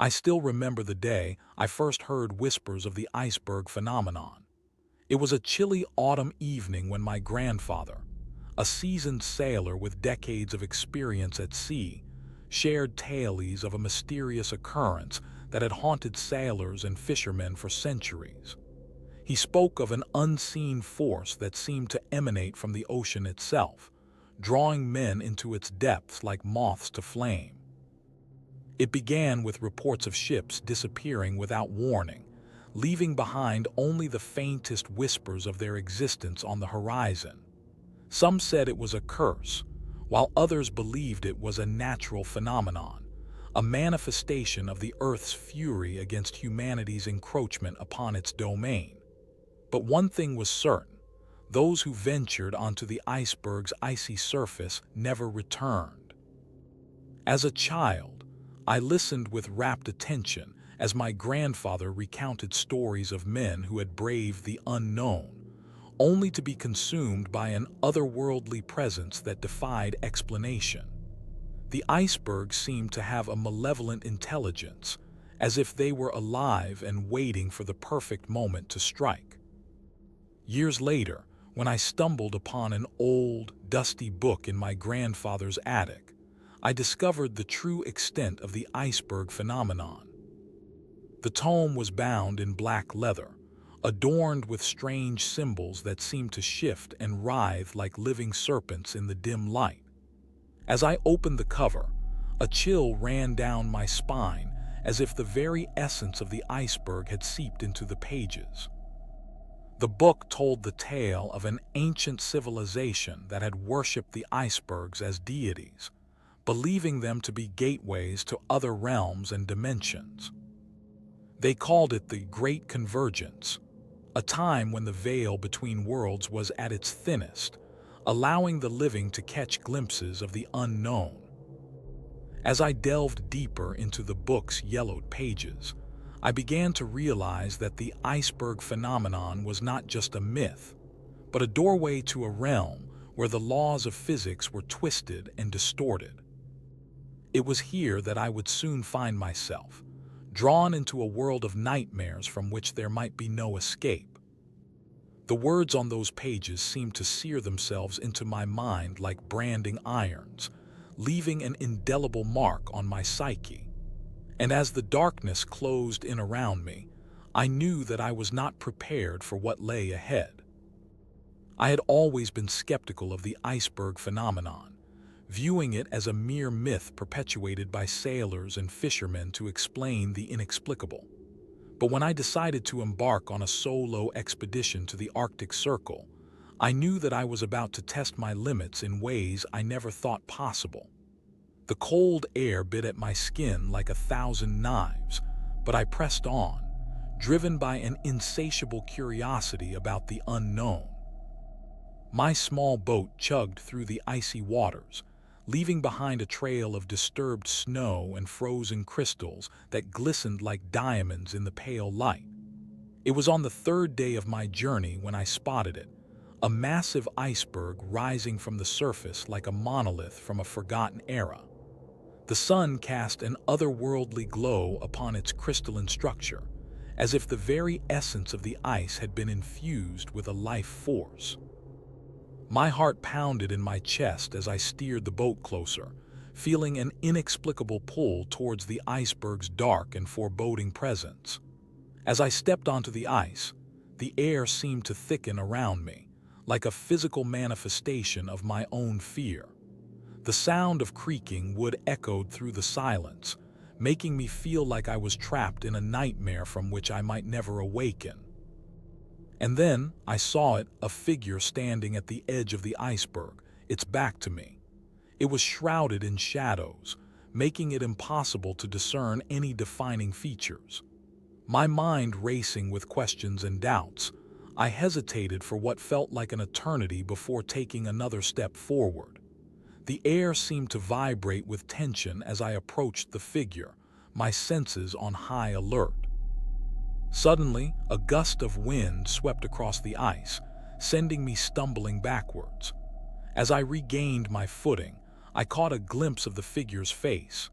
I still remember the day I first heard whispers of the iceberg phenomenon. It was a chilly autumn evening when my grandfather, a seasoned sailor with decades of experience at sea, shared tales of a mysterious occurrence that had haunted sailors and fishermen for centuries. He spoke of an unseen force that seemed to emanate from the ocean itself, drawing men into its depths like moths to flame. It began with reports of ships disappearing without warning, leaving behind only the faintest whispers of their existence on the horizon. Some said it was a curse, while others believed it was a natural phenomenon, a manifestation of the Earth's fury against humanity's encroachment upon its domain. But one thing was certain: those who ventured onto the iceberg's icy surface never returned. As a child, I listened with rapt attention as my grandfather recounted stories of men who had braved the unknown, only to be consumed by an otherworldly presence that defied explanation. The iceberg seemed to have a malevolent intelligence, as if they were alive and waiting for the perfect moment to strike. Years later, when I stumbled upon an old, dusty book in my grandfather's attic, I discovered the true extent of the iceberg phenomenon. The tome was bound in black leather, adorned with strange symbols that seemed to shift and writhe like living serpents in the dim light. As I opened the cover, a chill ran down my spine, as if the very essence of the iceberg had seeped into the pages. The book told the tale of an ancient civilization that had worshipped the icebergs as deities, believing them to be gateways to other realms and dimensions. They called it the Great Convergence, a time when the veil between worlds was at its thinnest, allowing the living to catch glimpses of the unknown. As I delved deeper into the book's yellowed pages, I began to realize that the iceberg phenomenon was not just a myth, but a doorway to a realm where the laws of physics were twisted and distorted. It was here that I would soon find myself, drawn into a world of nightmares from which there might be no escape. The words on those pages seemed to sear themselves into my mind like branding irons, leaving an indelible mark on my psyche. And as the darkness closed in around me, I knew that I was not prepared for what lay ahead. I had always been skeptical of the iceberg phenomenon, viewing it as a mere myth perpetuated by sailors and fishermen to explain the inexplicable. But when I decided to embark on a solo expedition to the Arctic Circle, I knew that I was about to test my limits in ways I never thought possible. The cold air bit at my skin like 1,000 knives, but I pressed on, driven by an insatiable curiosity about the unknown. My small boat chugged through the icy waters, leaving behind a trail of disturbed snow and frozen crystals that glistened like diamonds in the pale light. It was on the third day of my journey when I spotted it, a massive iceberg rising from the surface like a monolith from a forgotten era. The sun cast an otherworldly glow upon its crystalline structure, as if the very essence of the ice had been infused with a life force. My heart pounded in my chest as I steered the boat closer, feeling an inexplicable pull towards the iceberg's dark and foreboding presence. As I stepped onto the ice, the air seemed to thicken around me, like a physical manifestation of my own fear. The sound of creaking wood echoed through the silence, making me feel like I was trapped in a nightmare from which I might never awaken. And then I saw it, a figure standing at the edge of the iceberg, its back to me. It was shrouded in shadows, making it impossible to discern any defining features. My mind racing with questions and doubts, I hesitated for what felt like an eternity before taking another step forward. The air seemed to vibrate with tension as I approached the figure, my senses on high alert. Suddenly, a gust of wind swept across the ice, sending me stumbling backwards. As I regained my footing, I caught a glimpse of the figure's face.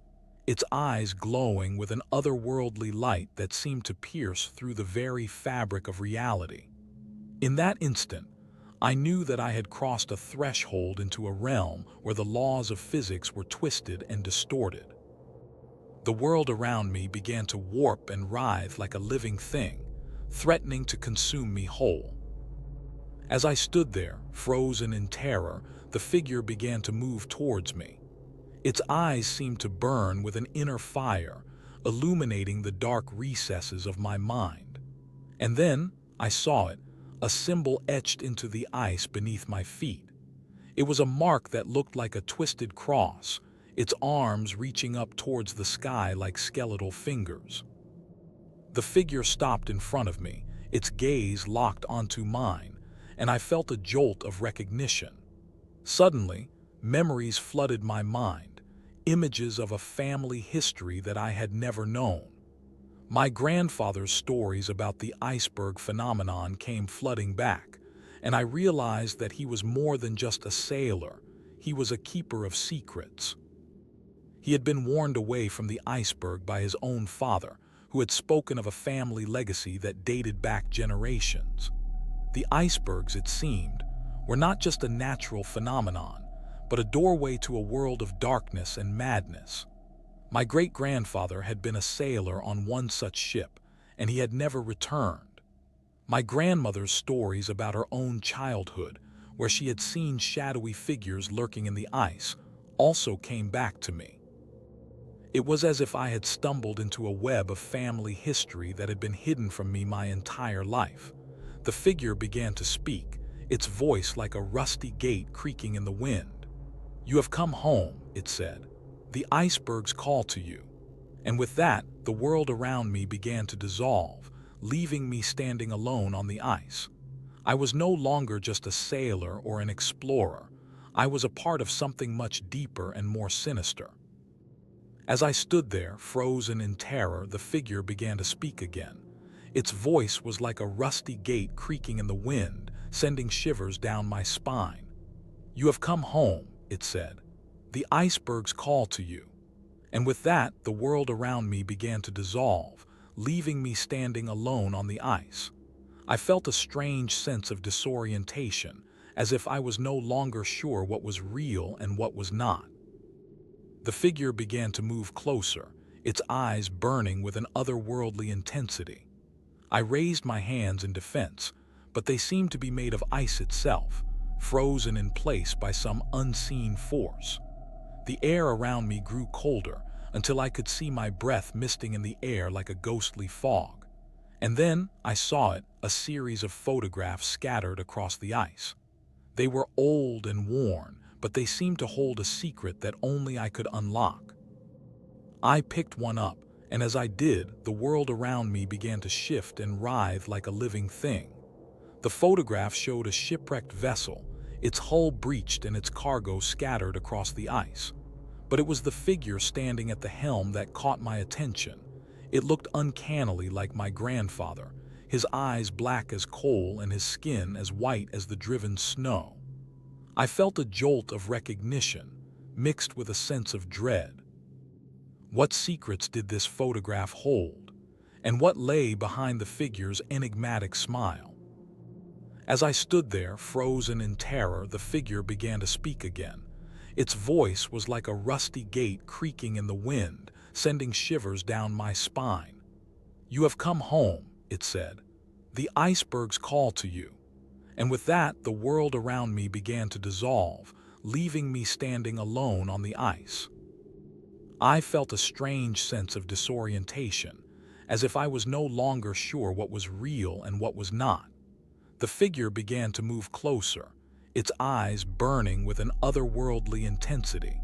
its eyes glowing with an otherworldly light that seemed to pierce through the very fabric of reality. In that instant, I knew that I had crossed a threshold into a realm where the laws of physics were twisted and distorted. The world around me began to warp and writhe like a living thing, threatening to consume me whole. As I stood there, frozen in terror, the figure began to move towards me. Its eyes seemed to burn with an inner fire, illuminating the dark recesses of my mind. And then I saw it, a symbol etched into the ice beneath my feet. It was a mark that looked like a twisted cross, its arms reaching up towards the sky like skeletal fingers. The figure stopped in front of me, its gaze locked onto mine, and I felt a jolt of recognition. Suddenly, memories flooded my mind, images of a family history that I had never known. My grandfather's stories about the iceberg phenomenon came flooding back, and I realized that he was more than just a sailor. He was a keeper of secrets. He had been warned away from the iceberg by his own father, who had spoken of a family legacy that dated back generations. The icebergs, it seemed, were not just a natural phenomenon, but a doorway to a world of darkness and madness. My great-grandfather had been a sailor on one such ship, and he had never returned. My grandmother's stories about her own childhood, where she had seen shadowy figures lurking in the ice, also came back to me. It was as if I had stumbled into a web of family history that had been hidden from me my entire life. The figure began to speak, its voice like a rusty gate creaking in the wind. "You have come home," it said. "The icebergs call to you." And with that, the world around me began to dissolve, leaving me standing alone on the ice. I was no longer just a sailor or an explorer. I was a part of something much deeper and more sinister. As I stood there, frozen in terror, the figure began to speak again. Its voice was like a rusty gate creaking in the wind, sending shivers down my spine. "You have come home," it said. "The icebergs call to you." And with that, the world around me began to dissolve, leaving me standing alone on the ice. I felt a strange sense of disorientation, as if I was no longer sure what was real and what was not. The figure began to move closer, its eyes burning with an otherworldly intensity. I raised my hands in defense, but they seemed to be made of ice itself, frozen in place by some unseen force. The air around me grew colder until I could see my breath misting in the air like a ghostly fog. And then I saw it, a series of photographs scattered across the ice. They were old and worn, but they seemed to hold a secret that only I could unlock. I picked one up, and as I did, the world around me began to shift and writhe like a living thing. The photograph showed a shipwrecked vessel, its hull breached and its cargo scattered across the ice. But it was the figure standing at the helm that caught my attention. It looked uncannily like my grandfather, his eyes black as coal and his skin as white as the driven snow. I felt a jolt of recognition, mixed with a sense of dread. What secrets did this photograph hold? And what lay behind the figure's enigmatic smile? As I stood there, frozen in terror, the figure began to speak again. Its voice was like a rusty gate creaking in the wind, sending shivers down my spine. "You have come home," it said. "The icebergs call to you." And with that, the world around me began to dissolve, leaving me standing alone on the ice. I felt a strange sense of disorientation, as if I was no longer sure what was real and what was not. The figure began to move closer, its eyes burning with an otherworldly intensity.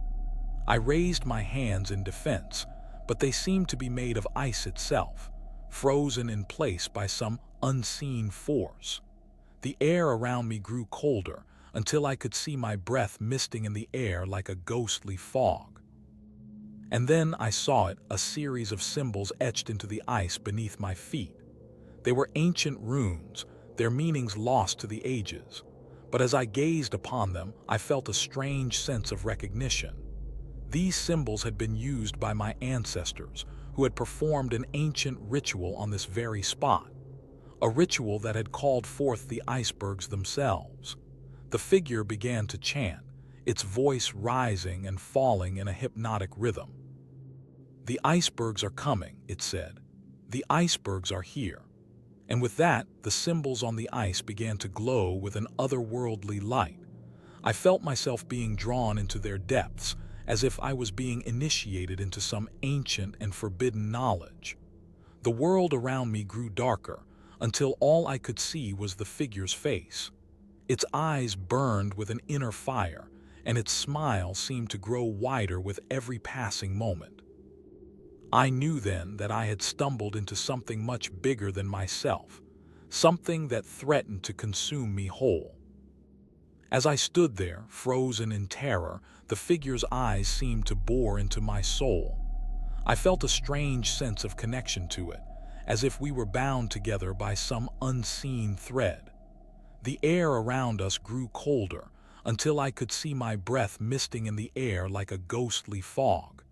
I raised my hands in defense, but they seemed to be made of ice itself, frozen in place by some unseen force. The air around me grew colder until I could see my breath misting in the air like a ghostly fog. And then I saw it, a series of symbols etched into the ice beneath my feet. They were ancient runes, their meanings lost to the ages. But as I gazed upon them, I felt a strange sense of recognition. These symbols had been used by my ancestors, who had performed an ancient ritual on this very spot, a ritual that had called forth the icebergs themselves. The figure began to chant, its voice rising and falling in a hypnotic rhythm. "The icebergs are coming," it said. "The icebergs are here." And with that, the symbols on the ice began to glow with an otherworldly light. I felt myself being drawn into their depths, as if I was being initiated into some ancient and forbidden knowledge. The world around me grew darker, until all I could see was the figure's face. Its eyes burned with an inner fire, and its smile seemed to grow wider with every passing moment. I knew then that I had stumbled into something much bigger than myself, something that threatened to consume me whole. As I stood there, frozen in terror, the figure's eyes seemed to bore into my soul. I felt a strange sense of connection to it, as if we were bound together by some unseen thread. The air around us grew colder, until I could see my breath misting in the air like a ghostly fog.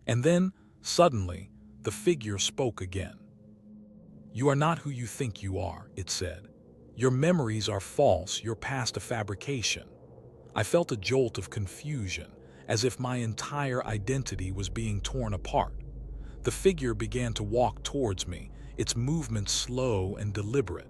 And then, suddenly, the figure spoke again. "You are not who you think you are," it said. "Your memories are false, your past a fabrication." I felt a jolt of confusion, as if my entire identity was being torn apart. The figure began to walk towards me, its movements slow and deliberate.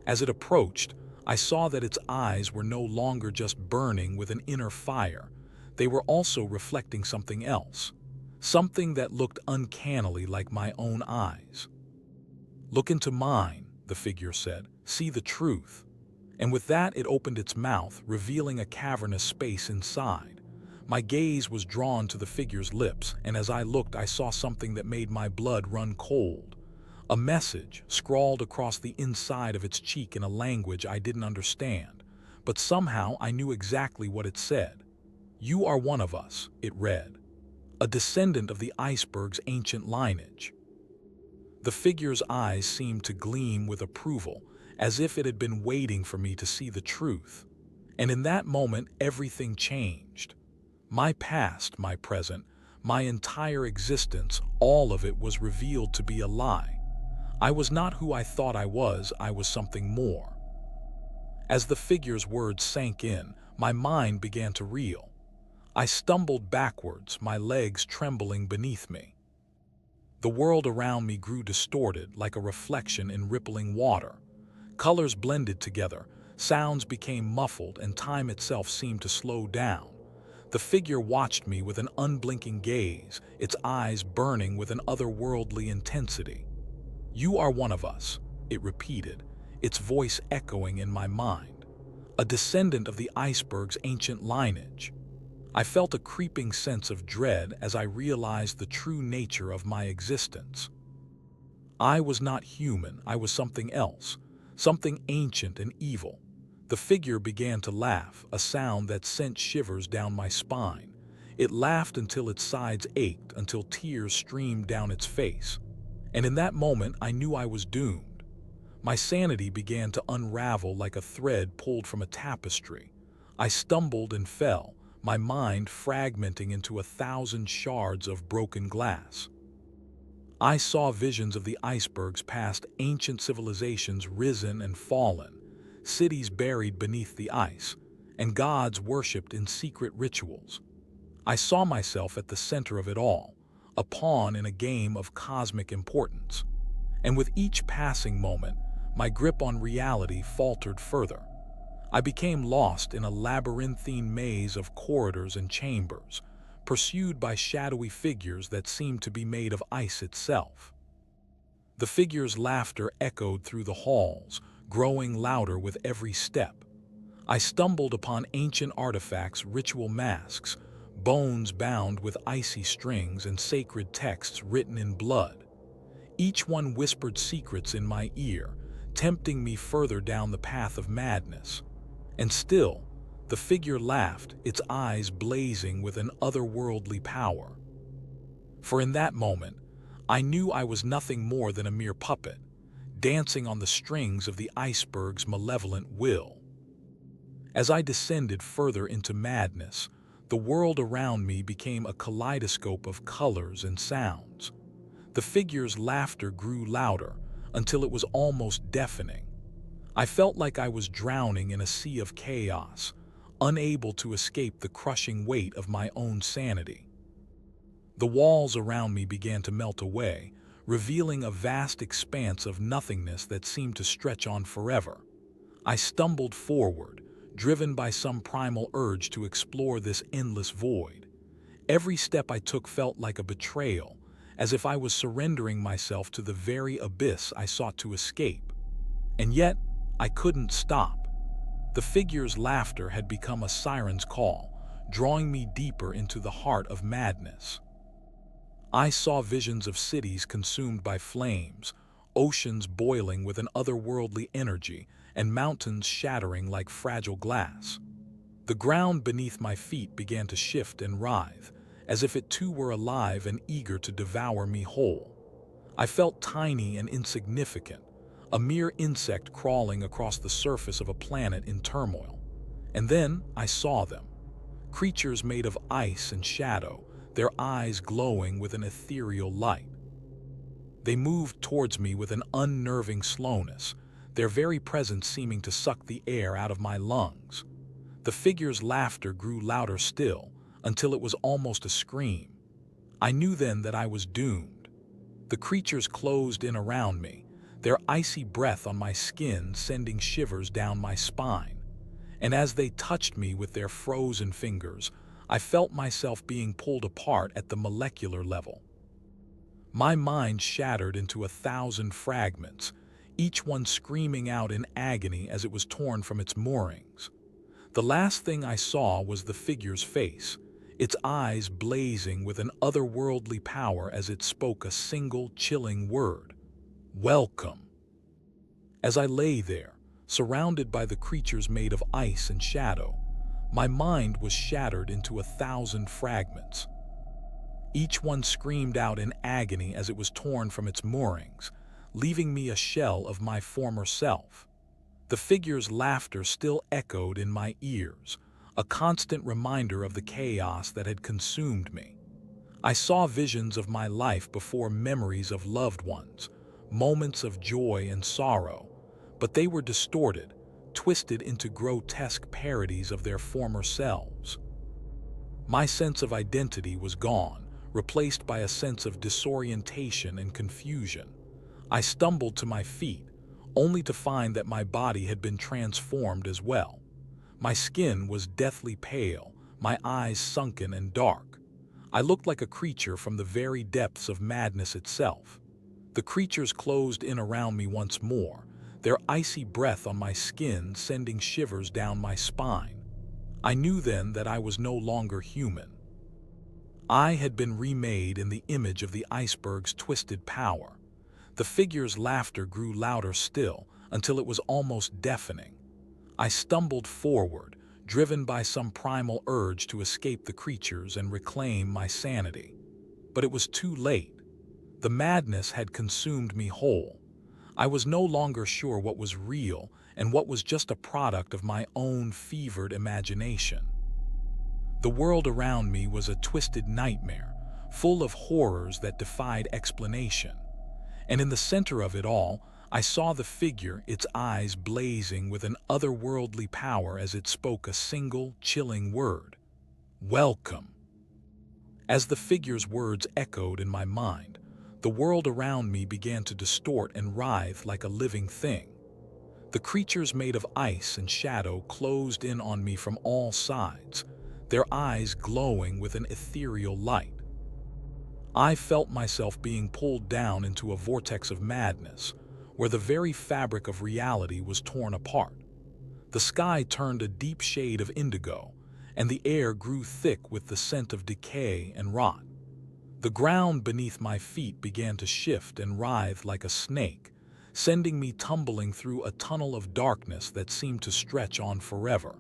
As it approached, I saw that its eyes were no longer just burning with an inner fire. They were also reflecting something else, something that looked uncannily like my own eyes. "Look into mine," the figure said. "See the truth." And with that, it opened its mouth, revealing a cavernous space inside. My gaze was drawn to the figure's lips, and as I looked, I saw something that made my blood run cold. A message scrawled across the inside of its cheek in a language I didn't understand, but somehow I knew exactly what it said. "You are one of us," it read, "a descendant of the iceberg's ancient lineage." The figure's eyes seemed to gleam with approval, as if it had been waiting for me to see the truth. And in that moment, everything changed. My past, my present, my entire existence, all of it was revealed to be a lie. I was not who I thought I was something more. As the figure's words sank in, my mind began to reel. I stumbled backwards, my legs trembling beneath me. The world around me grew distorted, like a reflection in rippling water. Colors blended together, sounds became muffled, and time itself seemed to slow down. The figure watched me with an unblinking gaze, its eyes burning with an otherworldly intensity. "You are one of us," it repeated, its voice echoing in my mind. "A descendant of the iceberg's ancient lineage." I felt a creeping sense of dread as I realized the true nature of my existence. I was not human, I was something else, something ancient and evil. The figure began to laugh, a sound that sent shivers down my spine. It laughed until its sides ached, until tears streamed down its face. And in that moment, I knew I was doomed. My sanity began to unravel like a thread pulled from a tapestry. I stumbled and fell, my mind fragmenting into 1,000 shards of broken glass. I saw visions of the icebergs past, ancient civilizations risen and fallen, cities buried beneath the ice, and gods worshipped in secret rituals. I saw myself at the center of it all, a pawn in a game of cosmic importance. And with each passing moment, my grip on reality faltered further. I became lost in a labyrinthine maze of corridors and chambers, pursued by shadowy figures that seemed to be made of ice itself. The figures' laughter echoed through the halls, growing louder with every step. I stumbled upon ancient artifacts, ritual masks, bones bound with icy strings, and sacred texts written in blood. Each one whispered secrets in my ear, tempting me further down the path of madness. And still, the figure laughed, its eyes blazing with an otherworldly power. For in that moment, I knew I was nothing more than a mere puppet, dancing on the strings of the iceberg's malevolent will. As I descended further into madness, The world around me became a kaleidoscope of colors and sounds. The figure's laughter grew louder until it was almost deafening. I felt like I was drowning in a sea of chaos, unable to escape the crushing weight of my own sanity. The walls around me began to melt away, revealing a vast expanse of nothingness that seemed to stretch on forever. I stumbled forward, driven by some primal urge to explore this endless void. Every step I took felt like a betrayal, as if I was surrendering myself to the very abyss I sought to escape. And yet, I couldn't stop. The figure's laughter had become a siren's call, drawing me deeper into the heart of madness. I saw visions of cities consumed by flames, oceans boiling with an otherworldly energy, and mountains shattering like fragile glass. The ground beneath my feet began to shift and writhe, as if it too were alive and eager to devour me whole. I felt tiny and insignificant, a mere insect crawling across the surface of a planet in turmoil. And then I saw them. Creatures made of ice and shadow, their eyes glowing with an ethereal light. They moved towards me with an unnerving slowness, their very presence seeming to suck the air out of my lungs. The figure's laughter grew louder still, until it was almost a scream. I knew then that I was doomed. The creatures closed in around me, their icy breath on my skin sending shivers down my spine. And as they touched me with their frozen fingers, I felt myself being pulled apart at the molecular level. My mind shattered into 1,000 fragments, each one screaming out in agony as it was torn from its moorings. The last thing I saw was the figure's face, its eyes blazing with an otherworldly power as it spoke a single chilling word: "Welcome." As I lay there, surrounded by the creatures made of ice and shadow, my mind was shattered into 1,000 fragments. Each one screamed out in agony as it was torn from its moorings, leaving me a shell of my former self. The figure's laughter still echoed in my ears, a constant reminder of the chaos that had consumed me. I saw visions of my life before memories of loved ones, moments of joy and sorrow, but they were distorted, twisted into grotesque parodies of their former selves. My sense of identity was gone, replaced by a sense of disorientation and confusion. I stumbled to my feet, only to find that my body had been transformed as well. My skin was deathly pale, my eyes sunken and dark. I looked like a creature from the very depths of madness itself. The creatures closed in around me once more, their icy breath on my skin sending shivers down my spine. I knew then that I was no longer human. I had been remade in the image of the iceberg's twisted power. The figure's laughter grew louder still, until it was almost deafening. I stumbled forward, driven by some primal urge to escape the creatures and reclaim my sanity. But it was too late. The madness had consumed me whole. I was no longer sure what was real and what was just a product of my own fevered imagination. The world around me was a twisted nightmare, full of horrors that defied explanation. And in the center of it all, I saw the figure, its eyes blazing with an otherworldly power as it spoke a single, chilling word: "Welcome." As the figure's words echoed in my mind, the world around me began to distort and writhe like a living thing. The creatures made of ice and shadow closed in on me from all sides, their eyes glowing with an ethereal light. I felt myself being pulled down into a vortex of madness, where the very fabric of reality was torn apart. The sky turned a deep shade of indigo, and the air grew thick with the scent of decay and rot. The ground beneath my feet began to shift and writhe like a snake, sending me tumbling through a tunnel of darkness that seemed to stretch on forever.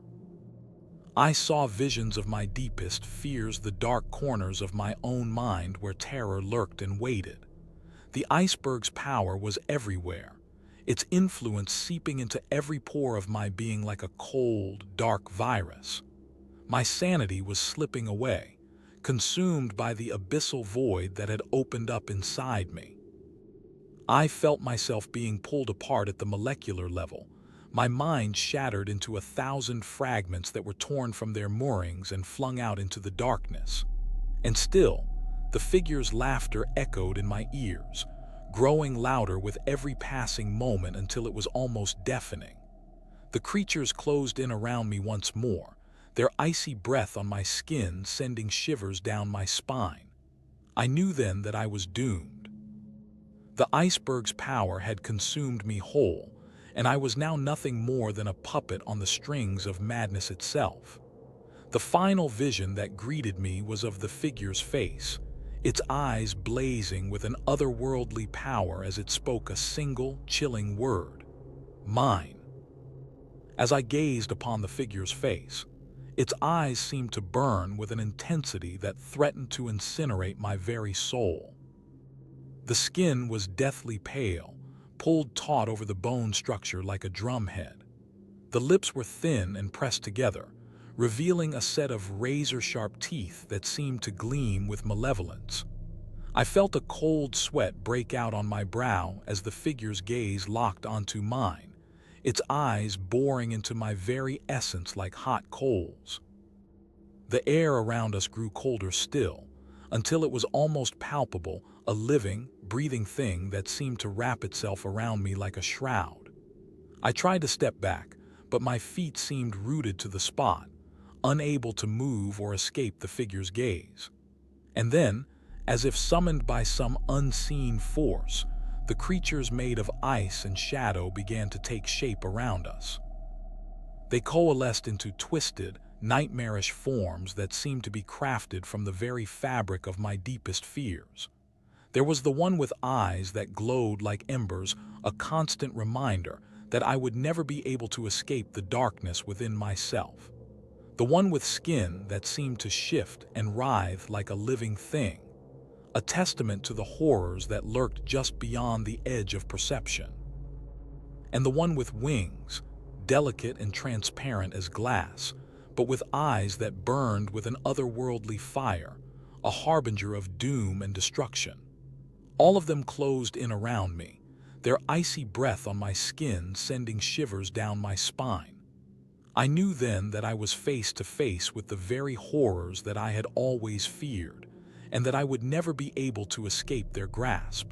I saw visions of my deepest fears, the dark corners of my own mind where terror lurked and waited. The iceberg's power was everywhere, its influence seeping into every pore of my being like a cold, dark virus. My sanity was slipping away, consumed by the abyssal void that had opened up inside me. I felt myself being pulled apart at the molecular level, my mind shattered into 1,000 fragments that were torn from their moorings and flung out into the darkness. And still, the figure's laughter echoed in my ears, growing louder with every passing moment until it was almost deafening. The creatures closed in around me once more, their icy breath on my skin sending shivers down my spine. I knew then that I was doomed. The iceberg's power had consumed me whole, and I was now nothing more than a puppet on the strings of madness itself. The final vision that greeted me was of the figure's face, its eyes blazing with an otherworldly power as it spoke a single, chilling word: mine. As I gazed upon the figure's face, its eyes seemed to burn with an intensity that threatened to incinerate my very soul. The skin was deathly pale, pulled taut over the bone structure like a drumhead. The lips were thin and pressed together, revealing a set of razor-sharp teeth that seemed to gleam with malevolence. I felt a cold sweat break out on my brow as the figure's gaze locked onto mine, its eyes boring into my very essence like hot coals. The air around us grew colder still, until it was almost palpable, a living, breathing thing that seemed to wrap itself around me like a shroud. I tried to step back, but my feet seemed rooted to the spot, unable to move or escape the figure's gaze. And then, as if summoned by some unseen force, the creatures made of ice and shadow began to take shape around us. They coalesced into twisted, nightmarish forms that seemed to be crafted from the very fabric of my deepest fears. There was the one with eyes that glowed like embers, a constant reminder that I would never be able to escape the darkness within myself. The one with skin that seemed to shift and writhe like a living thing, a testament to the horrors that lurked just beyond the edge of perception. And the one with wings, delicate and transparent as glass, but with eyes that burned with an otherworldly fire, a harbinger of doom and destruction. All of them closed in around me, their icy breath on my skin sending shivers down my spine. I knew then that I was face to face with the very horrors that I had always feared, and that I would never be able to escape their grasp.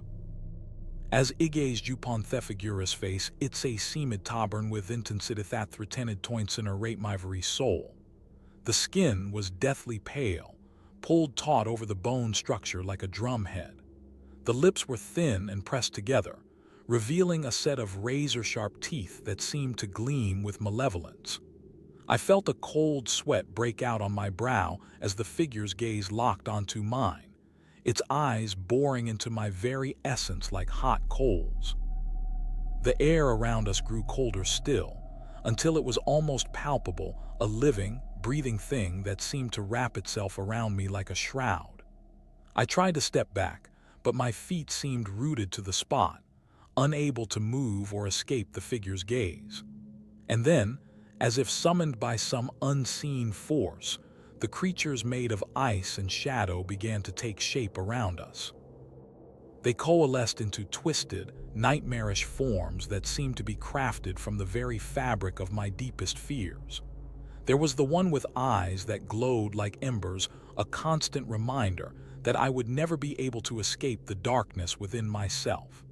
As iges juponthefiguras face itse seemid tabern with intensidithat retenid toinsin rate my very soul. The skin was deathly pale, pulled taut over the bone structure like a drumhead. The lips were thin and pressed together, revealing a set of razor-sharp teeth that seemed to gleam with malevolence. I felt a cold sweat break out on my brow as the figure's gaze locked onto mine, its eyes boring into my very essence like hot coals. The air around us grew colder still, until it was almost palpable, a living, breathing thing that seemed to wrap itself around me like a shroud. I tried to step back, but my feet seemed rooted to the spot, unable to move or escape the figure's gaze. And then, as if summoned by some unseen force, the creatures made of ice and shadow began to take shape around us. They coalesced into twisted, nightmarish forms that seemed to be crafted from the very fabric of my deepest fears. There was the one with eyes that glowed like embers, a constant reminder that I would never be able to escape the darkness within myself.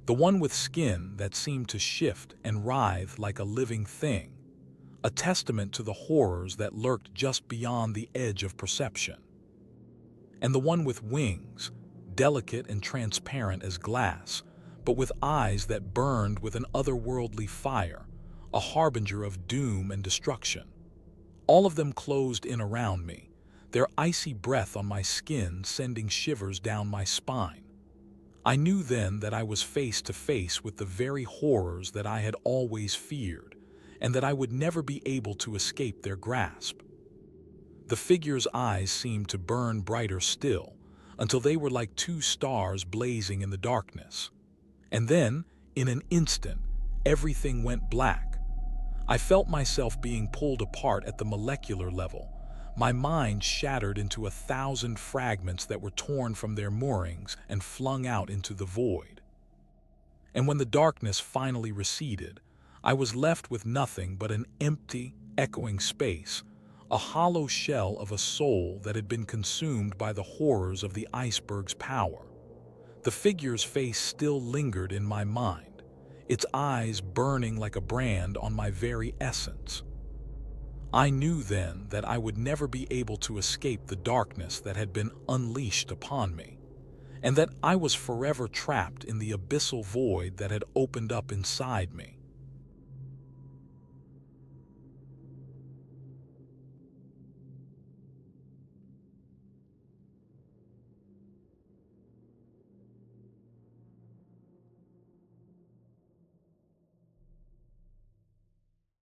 The one with skin that seemed to shift and writhe like a living thing, a testament to the horrors that lurked just beyond the edge of perception. And the one with wings, delicate and transparent as glass, but with eyes that burned with an otherworldly fire, a harbinger of doom and destruction. All of them closed in around me, their icy breath on my skin sending shivers down my spine. I knew then that I was face to face with the very horrors that I had always feared, and that I would never be able to escape their grasp. The figure's eyes seemed to burn brighter still, until they were like two stars blazing in the darkness. And then, in an instant, everything went black. I felt myself being pulled apart at the molecular level, My mind shattered into 1,000 fragments that were torn from their moorings and flung out into the void. And when the darkness finally receded, I was left with nothing but an empty, echoing space, a hollow shell of a soul that had been consumed by the horrors of the iceberg's power. The figure's face still lingered in my mind, its eyes burning like a brand on my very essence. I knew then that I would never be able to escape the darkness that had been unleashed upon me, and that I was forever trapped in the abyssal void that had opened up inside me.